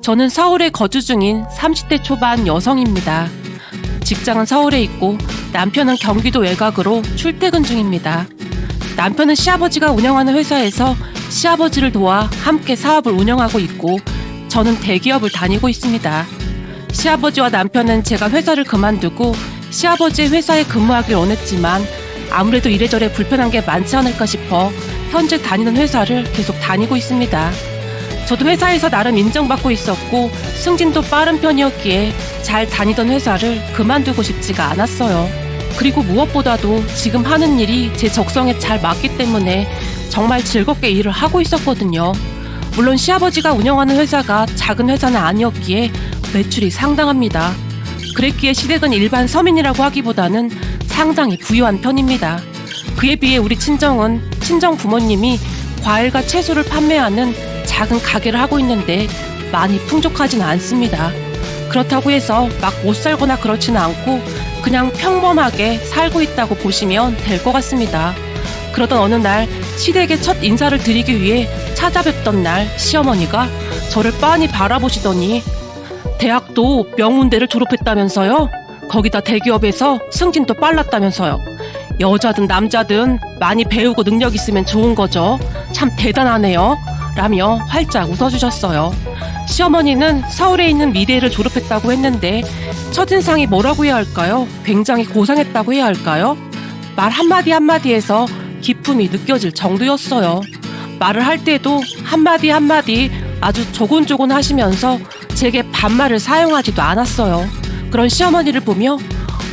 저는 서울에 거주 중인 30대 초반 여성입니다. 직장은 서울에 있고 남편은 경기도 외곽으로 출퇴근 중입니다. 남편은 시아버지가 운영하는 회사에서 시아버지를 도와 함께 사업을 운영하고 있고 저는 대기업을 다니고 있습니다. 시아버지와 남편은 제가 회사를 그만두고 시아버지의 회사에 근무하길 원했지만 아무래도 이래저래 불편한 게 많지 않을까 싶어 현재 다니는 회사를 계속 다니고 있습니다. 저도 회사에서 나름 인정받고 있었고 승진도 빠른 편이었기에 잘 다니던 회사를 그만두고 싶지가 않았어요. 그리고 무엇보다도 지금 하는 일이 제 적성에 잘 맞기 때문에 정말 즐겁게 일을 하고 있었거든요. 물론 시아버지가 운영하는 회사가 작은 회사는 아니었기에 매출이 상당합니다. 그랬기에 시댁은 일반 서민이라고 하기보다는 상당히 부유한 편입니다. 그에 비해 우리 친정은 친정 부모님이 과일과 채소를 판매하는 작은 가게를 하고 있는데 많이 풍족하진 않습니다. 그렇다고 해서 막 못 살거나 그렇지는 않고 그냥 평범하게 살고 있다고 보시면 될 것 같습니다. 그러던 어느 날 시댁에 첫 인사를 드리기 위해 찾아뵙던 날 시어머니가 저를 빤히 바라보시더니 대학도 명문대를 졸업했다면서요? 거기다 대기업에서 승진도 빨랐다면서요? 여자든 남자든 많이 배우고 능력 있으면 좋은 거죠. 참 대단하네요. 라며 활짝 웃어주셨어요. 시어머니는 서울에 있는 미대를 졸업했다고 했는데 첫인상이 뭐라고 해야 할까요? 굉장히 고상했다고 해야 할까요? 말 한마디 한마디에서 기품이 느껴질 정도였어요. 말을 할 때도 한마디 한마디 아주 조곤조곤 하시면서 제게 반말을 사용하지도 않았어요. 그런 시어머니를 보며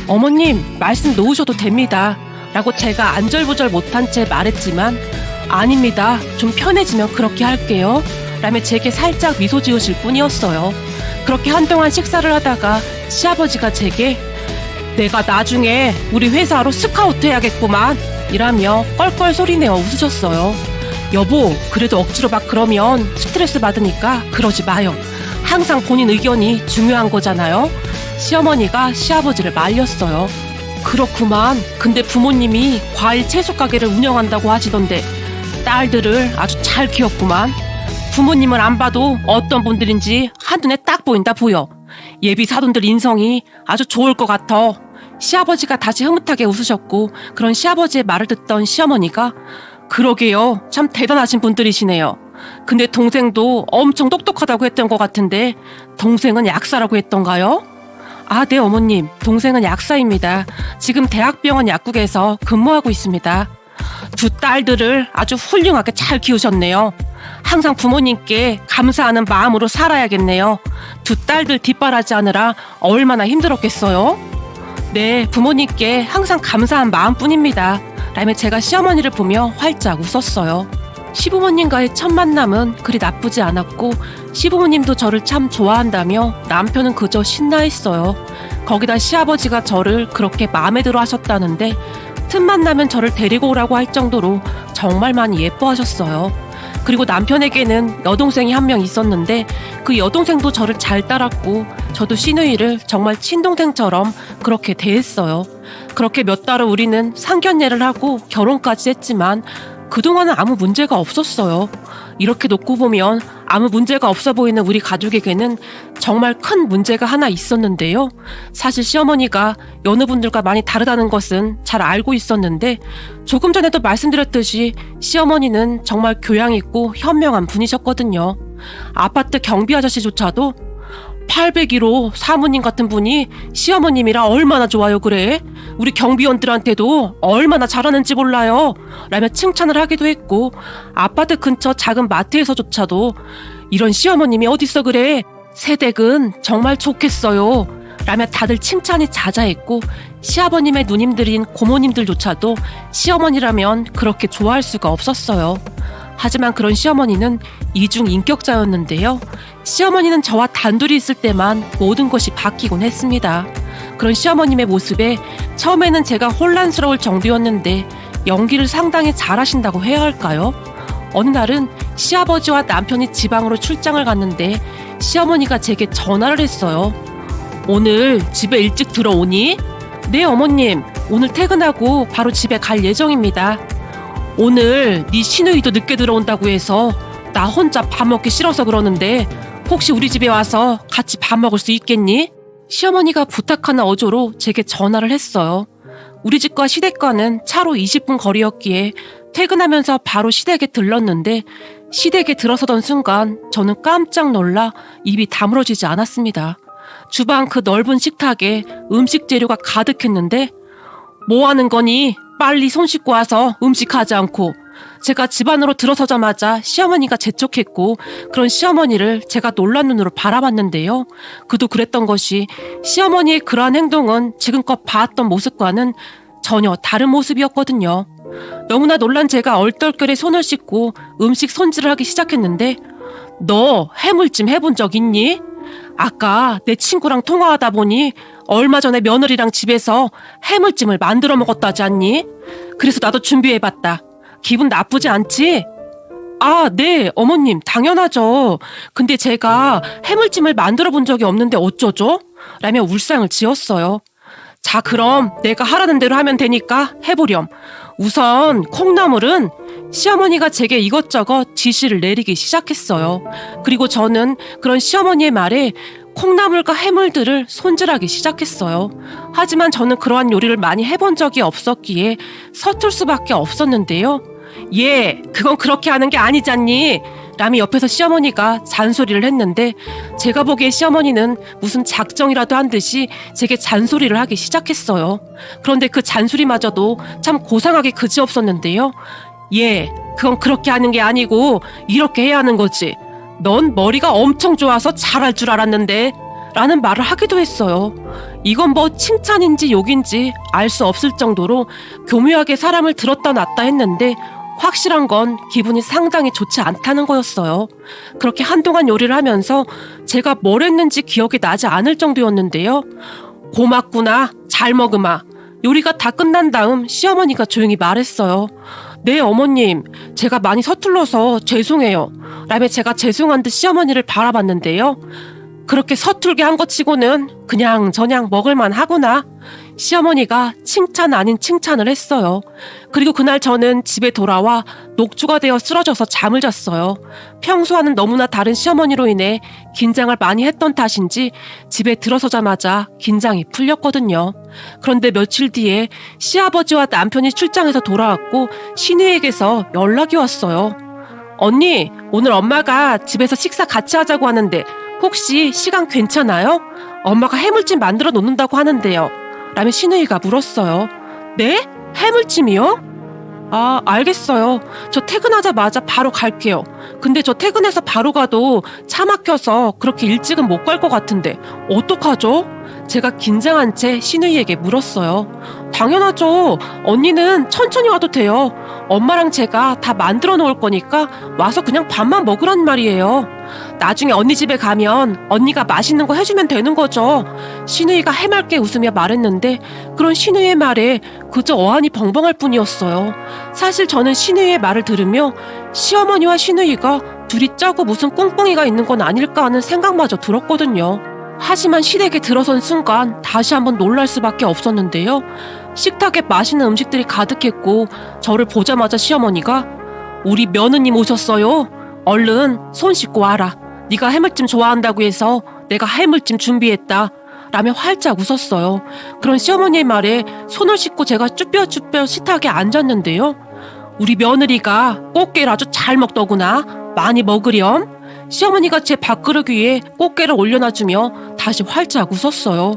어머님 말씀 놓으셔도 됩니다 라고 제가 안절부절 못한 채 말했지만 아닙니다. 좀 편해지면 그렇게 할게요. 라며 제게 살짝 미소 지으실 뿐이었어요. 그렇게 한동안 식사를 하다가 시아버지가 제게 내가 나중에 우리 회사로 스카우트 해야겠구만 이라며 껄껄 소리내어 웃으셨어요. 여보, 그래도 억지로 막 그러면 스트레스 받으니까 그러지 마요. 항상 본인 의견이 중요한 거잖아요. 시어머니가 시아버지를 말렸어요. 그렇구만. 근데 부모님이 과일 채소 가게를 운영한다고 하시던데 딸들을 아주 잘 키웠구만. 부모님을 안 봐도 어떤 분들인지 한눈에 딱 보인다 보여. 예비 사돈들 인성이 아주 좋을 것 같아. 시아버지가 다시 흐뭇하게 웃으셨고 그런 시아버지의 말을 듣던 시어머니가 그러게요. 참 대단하신 분들이시네요. 근데 동생도 엄청 똑똑하다고 했던 것 같은데 동생은 약사라고 했던가요? 아, 네 어머님. 동생은 약사입니다. 지금 대학병원 약국에서 근무하고 있습니다. 두 딸들을 아주 훌륭하게 잘 키우셨네요. 항상 부모님께 감사하는 마음으로 살아야겠네요. 두 딸들 뒷바라지하느라 얼마나 힘들었겠어요? 네, 부모님께 항상 감사한 마음뿐입니다. 라며 제가 시어머니를 보며 활짝 웃었어요. 시부모님과의 첫 만남은 그리 나쁘지 않았고 시부모님도 저를 참 좋아한다며 남편은 그저 신나했어요. 거기다 시아버지가 저를 그렇게 마음에 들어 하셨다는데 틈만 나면 저를 데리고 오라고 할 정도로 정말 많이 예뻐하셨어요. 그리고 남편에게는 여동생이 한 명 있었는데 그 여동생도 저를 잘 따랐고 저도 시누이를 정말 친동생처럼 그렇게 대했어요. 그렇게 몇 달을 우리는 상견례를 하고 결혼까지 했지만 그동안은 아무 문제가 없었어요. 이렇게 놓고 보면 아무 문제가 없어 보이는 우리 가족에게는 정말 큰 문제가 하나 있었는데요. 사실 시어머니가 여느 분들과 많이 다르다는 것은 잘 알고 있었는데 조금 전에도 말씀드렸듯이 시어머니는 정말 교양 있고 현명한 분이셨거든요. 아파트 경비 아저씨조차도 801호 사모님 같은 분이 시어머님이라 얼마나 좋아요 그래? 우리 경비원들한테도 얼마나 잘하는지 몰라요 라며 칭찬을 하기도 했고 아파트 근처 작은 마트에서조차도 이런 시어머님이 어딨어 그래? 새댁은 정말 좋겠어요 라며 다들 칭찬이 자자했고 시아버님의 누님들인 고모님들조차도 시어머니라면 그렇게 좋아할 수가 없었어요. 하지만 그런 시어머니는 이중 인격자였는데요. 시어머니는 저와 단둘이 있을 때만 모든 것이 바뀌곤 했습니다. 그런 시어머님의 모습에 처음에는 제가 혼란스러울 정도였는데 연기를 상당히 잘하신다고 해야 할까요? 어느 날은 시아버지와 남편이 지방으로 출장을 갔는데 시어머니가 제게 전화를 했어요. 오늘 집에 일찍 들어오니? 네 어머님, 오늘 퇴근하고 바로 집에 갈 예정입니다. 오늘 네 시누이도 늦게 들어온다고 해서 나 혼자 밥 먹기 싫어서 그러는데 혹시 우리 집에 와서 같이 밥 먹을 수 있겠니? 시어머니가 부탁하는 어조로 제게 전화를 했어요. 우리 집과 시댁과는 차로 20분 거리였기에 퇴근하면서 바로 시댁에 들렀는데 시댁에 들어서던 순간 저는 깜짝 놀라 입이 다물어지지 않았습니다. 주방 그 넓은 식탁에 음식 재료가 가득했는데 뭐 하는 거니? 빨리 손 씻고 와서 음식하지 않고. 제가 집 안으로 들어서자마자 시어머니가 재촉했고 그런 시어머니를 제가 놀란 눈으로 바라봤는데요. 그도 그랬던 것이 시어머니의 그러한 행동은 지금껏 봐왔던 모습과는 전혀 다른 모습이었거든요. 너무나 놀란 제가 얼떨결에 손을 씻고 음식 손질을 하기 시작했는데 너 해물찜 해본 적 있니? 아까 내 친구랑 통화하다 보니 얼마 전에 며느리랑 집에서 해물찜을 만들어 먹었다지 않니? 그래서 나도 준비해봤다. 기분 나쁘지 않지? 아, 네, 어머님, 당연하죠. 근데 제가 해물찜을 만들어 본 적이 없는데 어쩌죠? 라며 울상을 지었어요. 자, 그럼 내가 하라는 대로 하면 되니까 해보렴. 우선 콩나물은 시어머니가 제게 이것저것 지시를 내리기 시작했어요. 그리고 저는 그런 시어머니의 말에 콩나물과 해물들을 손질하기 시작했어요. 하지만 저는 그러한 요리를 많이 해본 적이 없었기에 서툴 수밖에 없었는데요. 예, 그건 그렇게 하는 게 아니잖니. 라며 옆에서 시어머니가 잔소리를 했는데 제가 보기에 시어머니는 무슨 작정이라도 한 듯이 제게 잔소리를 하기 시작했어요. 그런데 그 잔소리마저도 참 고상하게 그지없었는데요. 예, 그건 그렇게 하는 게 아니고 이렇게 해야 하는 거지. 넌 머리가 엄청 좋아서 잘할 줄 알았는데 라는 말을 하기도 했어요. 이건 뭐 칭찬인지 욕인지 알 수 없을 정도로 교묘하게 사람을 들었다 놨다 했는데 확실한 건 기분이 상당히 좋지 않다는 거였어요. 그렇게 한동안 요리를 하면서 제가 뭘 했는지 기억이 나지 않을 정도였는데요. 고맙구나, 잘 먹으마. 요리가 다 끝난 다음 시어머니가 조용히 말했어요. 네, 어머님, 제가 많이 서툴러서 죄송해요. 라며 제가 죄송한 듯 시어머니를 바라봤는데요. 그렇게 서툴게 한 것 치고는 그냥 저냥 먹을만 하구나. 시어머니가 칭찬 아닌 칭찬을 했어요. 그리고 그날 저는 집에 돌아와 녹초가 되어 쓰러져서 잠을 잤어요. 평소와는 너무나 다른 시어머니로 인해 긴장을 많이 했던 탓인지 집에 들어서자마자 긴장이 풀렸거든요. 그런데 며칠 뒤에 시아버지와 남편이 출장해서 돌아왔고 시누이에게서 연락이 왔어요. 언니, 오늘 엄마가 집에서 식사 같이 하자고 하는데 혹시 시간 괜찮아요? 엄마가 해물찜 만들어 놓는다고 하는데요. 라며 시누이가 물었어요. 네? 해물찜이요? 아, 알겠어요. 저 퇴근하자마자 바로 갈게요. 근데 저 퇴근해서 바로 가도 차 막혀서 그렇게 일찍은 못 갈 것 같은데 어떡하죠? 제가 긴장한 채 시누이에게 물었어요. 당연하죠. 언니는 천천히 와도 돼요. 엄마랑 제가 다 만들어 놓을 거니까 와서 그냥 밥만 먹으란 말이에요. 나중에 언니 집에 가면 언니가 맛있는 거 해주면 되는 거죠. 시누이가 해맑게 웃으며 말했는데 그런 시누이의 말에 그저 어안이 벙벙할 뿐이었어요. 사실 저는 시누이의 말을 들으며 시어머니와 시누이가 둘이 짜고 무슨 꿍꿍이가 있는 건 아닐까 하는 생각마저 들었거든요. 하지만 시댁에 들어선 순간 다시 한번 놀랄 수밖에 없었는데요. 식탁에 맛있는 음식들이 가득했고 저를 보자마자 시어머니가 우리 며느님 오셨어요. 얼른 손 씻고 와라. 네가 해물찜 좋아한다고 해서 내가 해물찜 준비했다. 라며 활짝 웃었어요. 그런 시어머니의 말에 손을 씻고 제가 쭈뼛쭈뼛 식탁에 앉았는데요. 우리 며느리가 꽃게를 아주 잘 먹더구나. 많이 먹으렴. 시어머니가 제 밥그릇 위에 꽃게를 올려놔주며 다시 활짝 웃었어요.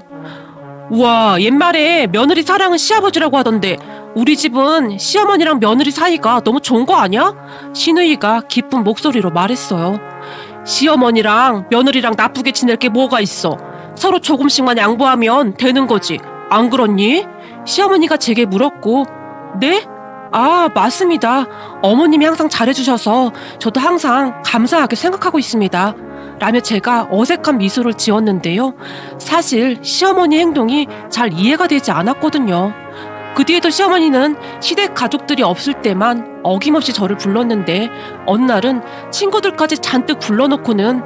우와, 옛말에 며느리 사랑은 시아버지라고 하던데 우리 집은 시어머니랑 며느리 사이가 너무 좋은 거 아니야? 시누이가 기쁜 목소리로 말했어요. 시어머니랑 며느리랑 나쁘게 지낼 게 뭐가 있어. 서로 조금씩만 양보하면 되는 거지. 안 그렇니? 시어머니가 제게 물었고 네? 아, 맞습니다. 어머님이 항상 잘해주셔서 저도 항상 감사하게 생각하고 있습니다. 라며 제가 어색한 미소를 지었는데요. 사실 시어머니 행동이 잘 이해가 되지 않았거든요. 그 뒤에도 시어머니는 시댁 가족들이 없을 때만 어김없이 저를 불렀는데 어느 날은 친구들까지 잔뜩 불러놓고는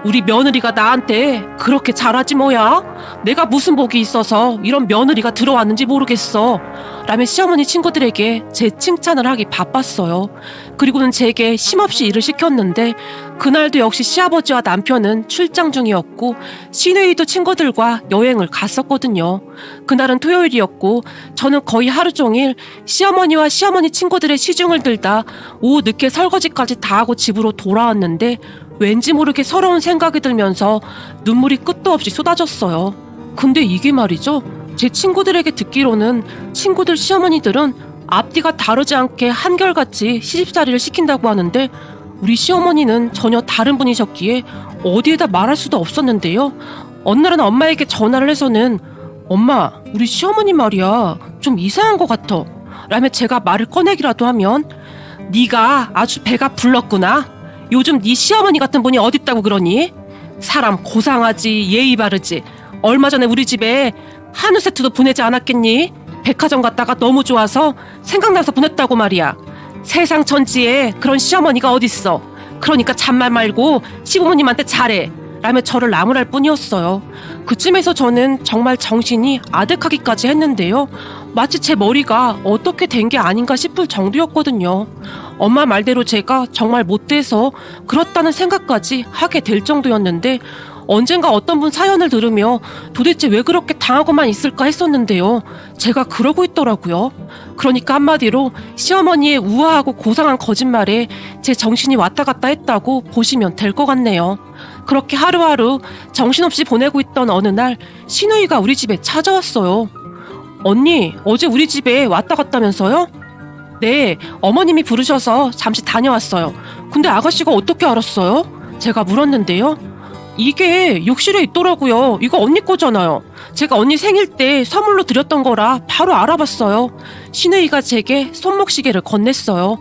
우리 며느리가 나한테 그렇게 잘하지 뭐야? 내가 무슨 복이 있어서 이런 며느리가 들어왔는지 모르겠어. 라며 시어머니 친구들에게 제 칭찬을 하기 바빴어요. 그리고는 제게 힘없이 일을 시켰는데 그날도 역시 시아버지와 남편은 출장 중이었고 시누이도 친구들과 여행을 갔었거든요. 그날은 토요일이었고 저는 거의 하루 종일 시어머니와 시어머니 친구들의 시중을 들다 오후 늦게 설거지까지 다 하고 집으로 돌아왔는데 왠지 모르게 서러운 생각이 들면서 눈물이 끝도 없이 쏟아졌어요. 근데 이게 말이죠. 제 친구들에게 듣기로는 친구들 시어머니들은 앞뒤가 다르지 않게 한결같이 시집살이를 시킨다고 하는데 우리 시어머니는 전혀 다른 분이셨기에 어디에다 말할 수도 없었는데요. 어느 날은 엄마에게 전화를 해서는 엄마, 우리 시어머니 말이야 좀 이상한 것 같아 라며 제가 말을 꺼내기라도 하면 네가 아주 배가 불렀구나. 요즘 네 시어머니 같은 분이 어딨다고 그러니? 사람 고상하지 예의 바르지. 얼마 전에 우리 집에 한우 세트도 보내지 않았겠니? 백화점 갔다가 너무 좋아서 생각나서 보냈다고 말이야. 세상 천지에 그런 시어머니가 어딨어. 그러니까 잔말 말고 시부모님한테 잘해 라며 저를 나무랄 뿐이었어요. 그쯤에서 저는 정말 정신이 아득하기까지 했는데요. 마치 제 머리가 어떻게 된 게 아닌가 싶을 정도였거든요. 엄마 말대로 제가 정말 못돼서 그렇다는 생각까지 하게 될 정도였는데 언젠가 어떤 분 사연을 들으며 도대체 왜 그렇게 당하고만 있을까 했었는데요. 제가 그러고 있더라고요. 그러니까 한마디로 시어머니의 우아하고 고상한 거짓말에 제 정신이 왔다 갔다 했다고 보시면 될 것 같네요. 그렇게 하루하루 정신없이 보내고 있던 어느 날 시누이가 우리 집에 찾아왔어요. 언니, 어제 우리 집에 왔다 갔다면서요? 네, 어머님이 부르셔서 잠시 다녀왔어요. 근데 아가씨가 어떻게 알았어요? 제가 물었는데요. 이게 욕실에 있더라고요. 이거 언니 거잖아요. 제가 언니 생일 때 선물로 드렸던 거라 바로 알아봤어요. 시누이가 제게 손목시계를 건넸어요.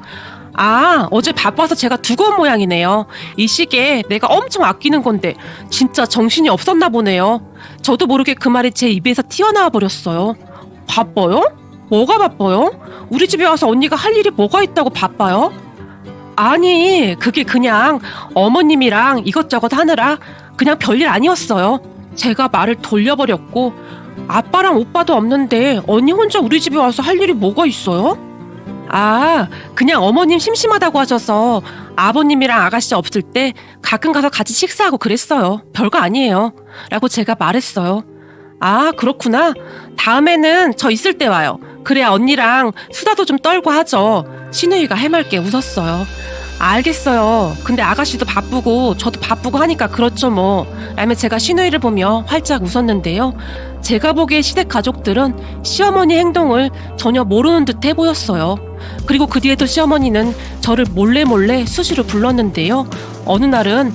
아, 어제 바빠서 제가 두고 온 모양이네요. 이 시계 내가 엄청 아끼는 건데 진짜 정신이 없었나 보네요. 저도 모르게 그 말이 제 입에서 튀어나와 버렸어요. 바빠요? 뭐가 바빠요? 우리 집에 와서 언니가 할 일이 뭐가 있다고 바빠요? 아니, 그게 그냥 어머님이랑 이것저것 하느라 그냥 별일 아니었어요. 제가 말을 돌려버렸고 아빠랑 오빠도 없는데 언니 혼자 우리 집에 와서 할 일이 뭐가 있어요? 아, 그냥 어머님 심심하다고 하셔서 아버님이랑 아가씨 없을 때 가끔 가서 같이 식사하고 그랬어요. 별거 아니에요. 라고 제가 말했어요. 아, 그렇구나. 다음에는 저 있을 때 와요. 그래야 언니랑 수다도 좀 떨고 하죠. 시누이가 해맑게 웃었어요. 알겠어요. 근데 아가씨도 바쁘고 저도 바쁘고 하니까 그렇죠 뭐. 라며 제가 시누이를 보며 활짝 웃었는데요. 제가 보기에 시댁 가족들은 시어머니 행동을 전혀 모르는 듯해 보였어요. 그리고 그 뒤에도 시어머니는 저를 몰래 수시로 불렀는데요. 어느 날은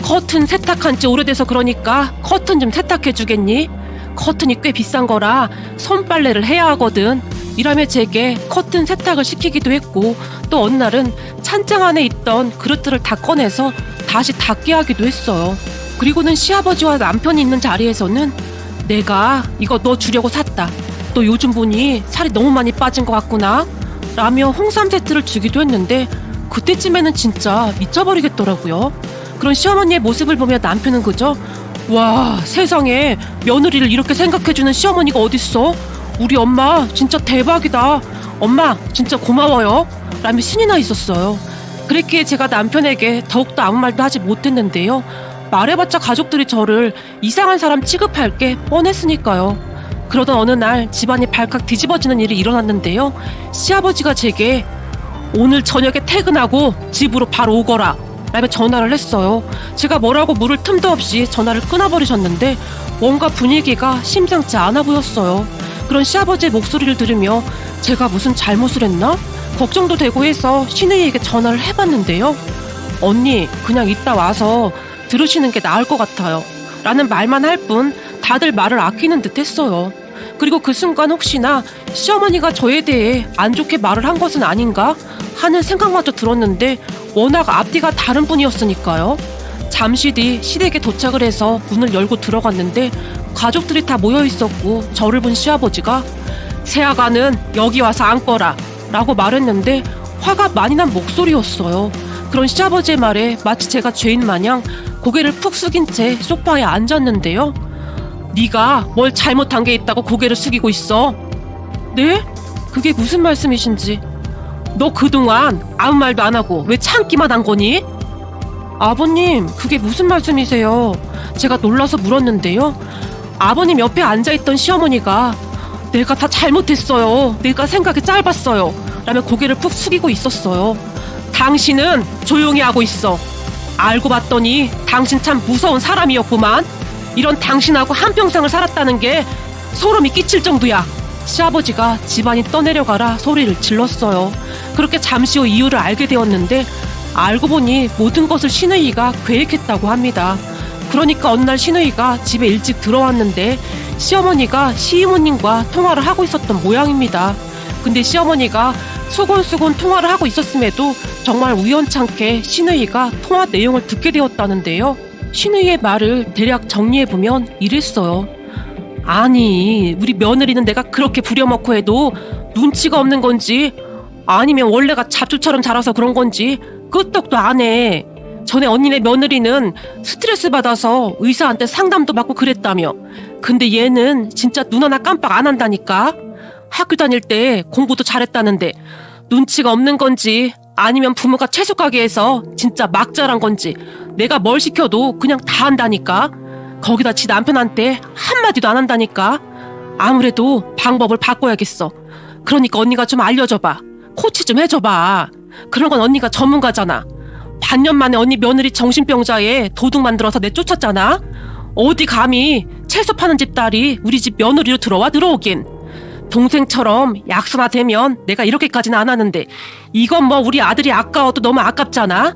커튼 세탁한 지 오래돼서 그러니까 커튼 좀 세탁해주겠니? 커튼이 꽤 비싼 거라 손빨래를 해야 하거든. 이라며 제게 커튼 세탁을 시키기도 했고 또 어느 날은 찬장 안에 있던 그릇들을 다 꺼내서 다시 닦게 하기도 했어요. 그리고는 시아버지와 남편이 있는 자리에서는 내가 이거 너 주려고 샀다. 너 요즘 보니 살이 너무 많이 빠진 것 같구나. 라며 홍삼 세트를 주기도 했는데 그때쯤에는 진짜 미쳐버리겠더라고요. 그런 시어머니의 모습을 보며 남편은 그저 와, 세상에 며느리를 이렇게 생각해주는 시어머니가 어딨어? 우리 엄마 진짜 대박이다. 엄마 진짜 고마워요. 라며 신이 나 있었어요. 그랬기에 제가 남편에게 더욱더 아무 말도 하지 못했는데요. 말해봤자 가족들이 저를 이상한 사람 취급할 게 뻔했으니까요. 그러던 어느 날 집안이 발칵 뒤집어지는 일이 일어났는데요. 시아버지가 제게 오늘 저녁에 퇴근하고 집으로 바로 오거라 라며 전화를 했어요. 제가 뭐라고 물을 틈도 없이 전화를 끊어버리셨는데 뭔가 분위기가 심상치 않아 보였어요. 그런 시아버지의 목소리를 들으며 제가 무슨 잘못을 했나? 걱정도 되고 해서 시누이에게 전화를 해봤는데요. 언니, 그냥 이따 와서 들으시는 게 나을 것 같아요. 라는 말만 할 뿐 다들 말을 아끼는 듯 했어요. 그리고 그 순간 혹시나 시어머니가 저에 대해 안 좋게 말을 한 것은 아닌가 하는 생각마저 들었는데 워낙 앞뒤가 다른 분이었으니까요. 잠시 뒤 시댁에 도착을 해서 문을 열고 들어갔는데 가족들이 다 모여있었고 저를 본 시아버지가 새아가는 여기 와서 앉거라 라고 말했는데 화가 많이 난 목소리였어요. 그런 시아버지의 말에 마치 제가 죄인 마냥 고개를 푹 숙인 채 소파에 앉았는데요. 네가 뭘 잘못한 게 있다고 고개를 숙이고 있어? 네? 그게 무슨 말씀이신지. 너 그동안 아무 말도 안 하고 왜 참기만 한 거니? 아버님, 그게 무슨 말씀이세요? 제가 놀라서 물었는데요. 아버님 옆에 앉아있던 시어머니가 내가 다 잘못했어요. 내가 생각이 짧았어요. 라며 고개를 푹 숙이고 있었어요. 당신은 조용히 하고 있어. 알고 봤더니 당신 참 무서운 사람이었구만. 이런 당신하고 한평생을 살았다는 게 소름이 끼칠 정도야. 시아버지가 집안이 떠내려가라 소리를 질렀어요. 그렇게 잠시 후 이유를 알게 되었는데 알고 보니 모든 것을 신우이가 계획했다고 합니다. 그러니까 어느 날 신우이가 집에 일찍 들어왔는데 시어머니가 시이모님과 통화를 하고 있었던 모양입니다. 근데 시어머니가 수곤수곤 통화를 하고 있었음에도 정말 우연찮게 신우이가 통화 내용을 듣게 되었다는데요. 신우이의 말을 대략 정리해보면 이랬어요. 아니, 우리 며느리는 내가 그렇게 부려먹고 해도 눈치가 없는 건지 아니면 원래가 잡초처럼 자라서 그런 건지 끄떡도 안 해. 전에 언니네 며느리는 스트레스 받아서 의사한테 상담도 받고 그랬다며. 근데 얘는 진짜 눈 하나 깜빡 안 한다니까. 학교 다닐 때 공부도 잘했다는데 눈치가 없는 건지 아니면 부모가 채소 가게에서 진짜 막 자란 건지 내가 뭘 시켜도 그냥 다 한다니까. 거기다 지 남편한테 한마디도 안 한다니까. 아무래도 방법을 바꿔야겠어. 그러니까 언니가 좀 알려줘봐. 코치 좀 해줘봐. 그런 건 언니가 전문가잖아. 반년 만에 언니 며느리 정신병자에 도둑 만들어서 내쫓았잖아. 어디 감히 채소 파는 집 딸이 우리 집 며느리로 들어오긴. 동생처럼 약속나 되면 내가 이렇게까지는 안 하는데 이건 뭐 우리 아들이 아까워도 너무 아깝잖아.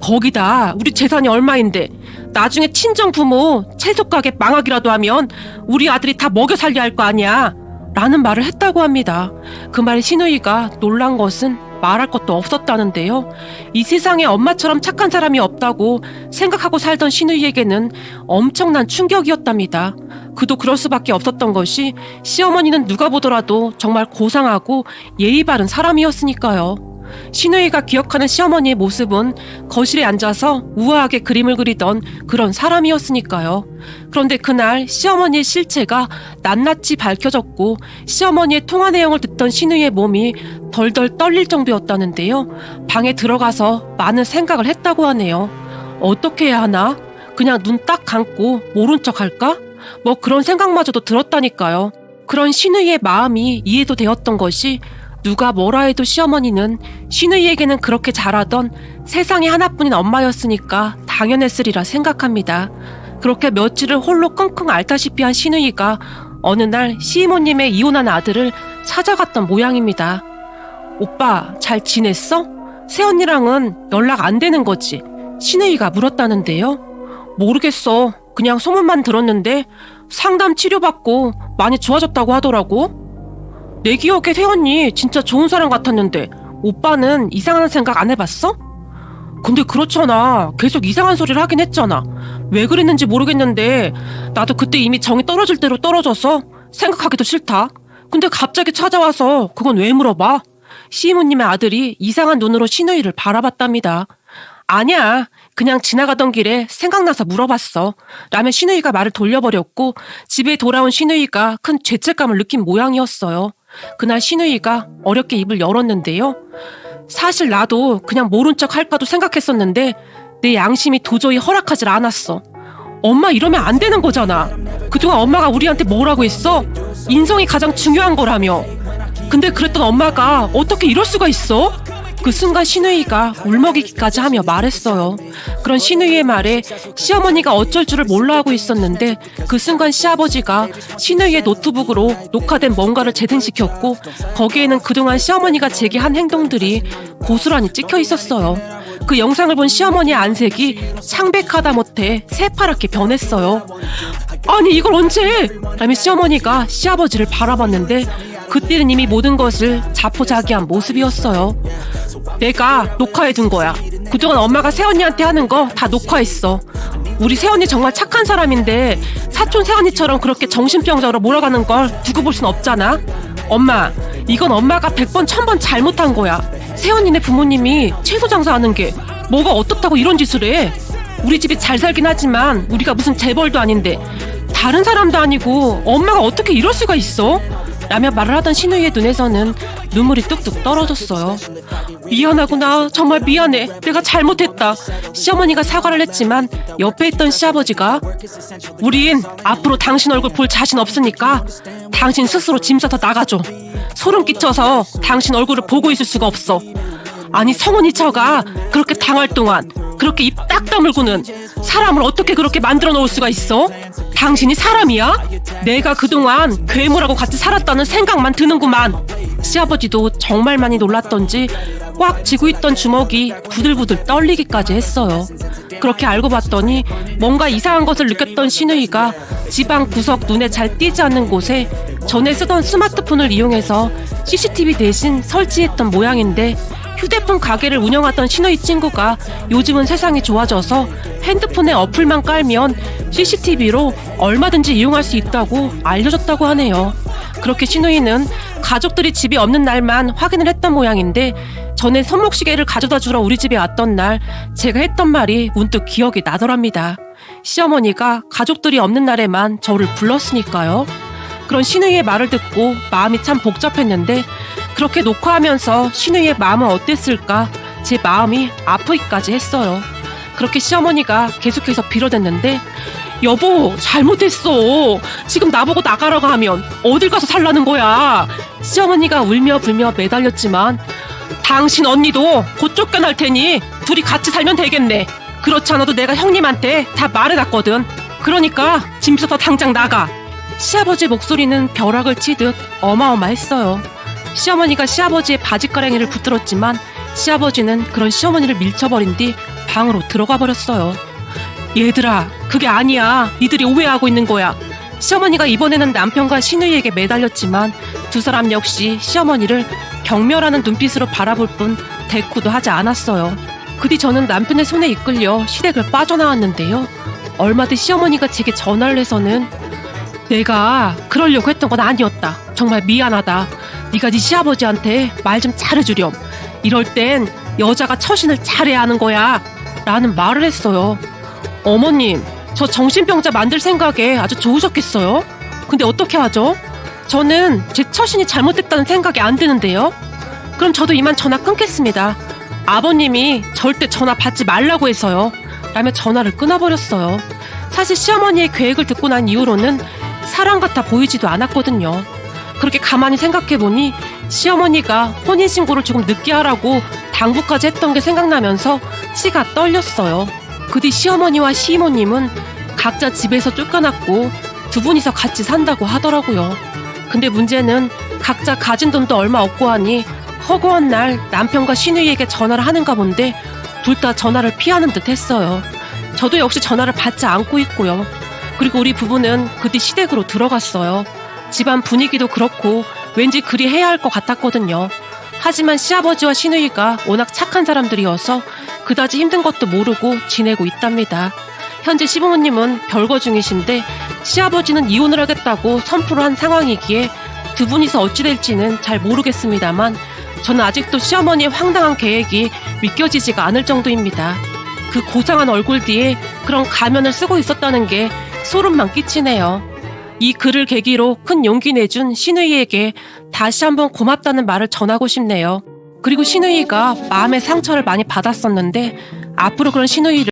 거기다 우리 재산이 얼마인데 나중에 친정 부모 채소 가게 망하기라도 하면 우리 아들이 다 먹여 살려야 할 거 아니야. 라는 말을 했다고 합니다. 그 말에 신우이가 놀란 것은 말할 것도 없었다는데요. 이 세상에 엄마처럼 착한 사람이 없다고 생각하고 살던 신우이에게는 엄청난 충격이었답니다. 그도 그럴 수밖에 없었던 것이 시어머니는 누가 보더라도 정말 고상하고 예의 바른 사람이었으니까요. 신우이가 기억하는 시어머니의 모습은 거실에 앉아서 우아하게 그림을 그리던 그런 사람이었으니까요. 그런데 그날 시어머니의 실체가 낱낱이 밝혀졌고 시어머니의 통화 내용을 듣던 신우이의 몸이 덜덜 떨릴 정도였다는데요. 방에 들어가서 많은 생각을 했다고 하네요. 어떻게 해야 하나? 그냥 눈 딱 감고 모른 척 할까? 뭐 그런 생각마저도 들었다니까요. 그런 신우이의 마음이 이해도 되었던 것이 누가 뭐라 해도 시어머니는 신우이에게는 그렇게 잘하던 세상에 하나뿐인 엄마였으니까 당연했으리라 생각합니다. 그렇게 며칠을 홀로 끙끙 앓다시피 한 신우이가 어느 날 시이모님의 이혼한 아들을 찾아갔던 모양입니다. 오빠 잘 지냈어? 새언니랑은 연락 안 되는 거지? 신우이가 물었다는데요. 모르겠어. 그냥 소문만 들었는데 상담 치료받고 많이 좋아졌다고 하더라고. 내 기억에 새언니 진짜 좋은 사람 같았는데 오빠는 이상한 생각 안 해봤어? 근데 그렇잖아. 계속 이상한 소리를 하긴 했잖아. 왜 그랬는지 모르겠는데 나도 그때 이미 정이 떨어질 대로 떨어져서 생각하기도 싫다. 근데 갑자기 찾아와서 그건 왜 물어봐? 시이모님의 아들이 이상한 눈으로 신우이를 바라봤답니다. 아니야. 그냥 지나가던 길에 생각나서 물어봤어. 라며 신우이가 말을 돌려버렸고 집에 돌아온 신우이가 큰 죄책감을 느낀 모양이었어요. 그날 신우이가 어렵게 입을 열었는데요. 사실 나도 그냥 모른 척 할까도 생각했었는데 내 양심이 도저히 허락하질 않았어. 엄마 이러면 안 되는 거잖아. 그동안 엄마가 우리한테 뭐라고 했어? 인성이 가장 중요한 거라며. 근데 그랬던 엄마가 어떻게 이럴 수가 있어? 그 순간 신우이가 울먹이기까지 하며 말했어요. 그런 신우이의 말에 시어머니가 어쩔 줄을 몰라 하고 있었는데 그 순간 시아버지가 신우이의 노트북으로 녹화된 뭔가를 재생시켰고 거기에는 그동안 시어머니가 제기한 행동들이 고스란히 찍혀 있었어요. 그 영상을 본 시어머니의 안색이 창백하다 못해 새파랗게 변했어요. 아니 이걸 언제? 라며 시어머니가 시아버지를 바라봤는데 그때는 이미 모든 것을 자포자기한 모습이었어요. 내가 녹화해둔 거야. 그동안 엄마가 새언니한테 하는 거 다 녹화했어. 우리 새언니 정말 착한 사람인데 사촌 새언니처럼 그렇게 정신병자로 몰아가는 걸 두고 볼 순 없잖아. 엄마, 이건 엄마가 100번 1000번 잘못한 거야. 새언니네 부모님이 채소 장사하는 게 뭐가 어떻다고 이런 짓을 해. 우리 집이 잘 살긴 하지만 우리가 무슨 재벌도 아닌데 다른 사람도 아니고 엄마가 어떻게 이럴 수가 있어? 라며 말을 하던 신우이의 눈에서는 눈물이 뚝뚝 떨어졌어요. 미안하구나. 정말 미안해. 내가 잘못했다. 시어머니가 사과를 했지만 옆에 있던 시아버지가 우린 앞으로 당신 얼굴 볼 자신 없으니까 당신 스스로 짐 싸서 나가줘. 소름 끼쳐서 당신 얼굴을 보고 있을 수가 없어. 아니 성은이 처가 그렇게 당할 동안 그렇게 입 딱 다물고는 사람을 어떻게 그렇게 만들어 놓을 수가 있어? 당신이 사람이야? 내가 그동안 괴물하고 같이 살았다는 생각만 드는구만. 시아버지도 정말 많이 놀랐던지 꽉 쥐고 있던 주먹이 부들부들 떨리기까지 했어요. 그렇게 알고 봤더니 뭔가 이상한 것을 느꼈던 신우이가 집안 구석 눈에 잘 띄지 않는 곳에 전에 쓰던 스마트폰을 이용해서 CCTV 대신 설치했던 모양인데, 휴대폰 가게를 운영하던 신우이 친구가 요즘은 세상이 좋아져서 핸드폰에 어플만 깔면 CCTV로 얼마든지 이용할 수 있다고 알려줬다고 하네요. 그렇게 신우이는 가족들이 집이 없는 날만 확인을 했던 모양인데, 전에 손목시계를 가져다 주러 우리 집에 왔던 날 제가 했던 말이 문득 기억이 나더랍니다. 시어머니가 가족들이 없는 날에만 저를 불렀으니까요. 그런 신우이의 말을 듣고 마음이 참 복잡했는데, 그렇게 녹화하면서 신우이의 마음은 어땠을까 제 마음이 아프기까지 했어요. 그렇게 시어머니가 계속해서 빌어댔는데, 여보 잘못했어. 지금 나보고 나가라고 하면 어딜 가서 살라는 거야. 시어머니가 울며 불며 매달렸지만, 당신 언니도 곧 쫓겨날 테니 둘이 같이 살면 되겠네. 그렇지 않아도 내가 형님한테 다 말해놨거든. 그러니까 짐 싸서 당장 나가. 시아버지 목소리는 벼락을 치듯 어마어마했어요. 시어머니가 시아버지의 바지가랑이를 붙들었지만 시아버지는 그런 시어머니를 밀쳐버린 뒤 방으로 들어가 버렸어요. 얘들아, 그게 아니야. 니들이 오해하고 있는 거야. 시어머니가 이번에는 남편과 신우이에게 매달렸지만 두 사람 역시 시어머니를 경멸하는 눈빛으로 바라볼 뿐 대꾸도 하지 않았어요. 그 뒤 저는 남편의 손에 이끌려 시댁을 빠져나왔는데요. 얼마 뒤 시어머니가 제게 전화를 해서는 내가 그러려고 했던 건 아니었다. 정말 미안하다. 네가 네 시아버지한테 말 좀 잘해주렴. 이럴 땐 여자가 처신을 잘해야 하는 거야. 라는 말을 했어요. 어머님, 저 정신병자 만들 생각에 아주 좋으셨겠어요? 근데 어떻게 하죠? 저는 제 처신이 잘못됐다는 생각이 안 드는데요. 그럼 저도 이만 전화 끊겠습니다. 아버님이 절대 전화 받지 말라고 해서요. 라며 전화를 끊어버렸어요. 사실 시어머니의 계획을 듣고 난 이후로는 사람 같아 보이지도 않았거든요. 그렇게 가만히 생각해보니 시어머니가 혼인신고를 조금 늦게 하라고 당부까지 했던 게 생각나면서 치가 떨렸어요. 그 뒤 시어머니와 시이모님은 각자 집에서 쫓겨났고 두 분이서 같이 산다고 하더라고요. 근데 문제는 각자 가진 돈도 얼마 없고 하니 허구한 날 남편과 신우이에게 전화를 하는가 본데 둘 다 전화를 피하는 듯 했어요. 저도 역시 전화를 받지 않고 있고요. 그리고 우리 부부는 그 뒤 시댁으로 들어갔어요. 집안 분위기도 그렇고 왠지 그리 해야 할 것 같았거든요. 하지만 시아버지와 시누이가 워낙 착한 사람들이어서 그다지 힘든 것도 모르고 지내고 있답니다. 현재 시부모님은 별거 중이신데 시아버지는 이혼을 하겠다고 선포를 한 상황이기에 두 분이서 어찌 될지는 잘 모르겠습니다만 저는 아직도 시어머니의 황당한 계획이 믿겨지지가 않을 정도입니다. 그 고상한 얼굴 뒤에 그런 가면을 쓰고 있었다는 게 소름만 끼치네요. 이 글을 계기로 큰 용기 내준 신우이에게 다시 한번 고맙다는 말을 전하고 싶네요. 그리고 신우이가 마음의 상처를 많이 받았었는데 앞으로 그런 신우이를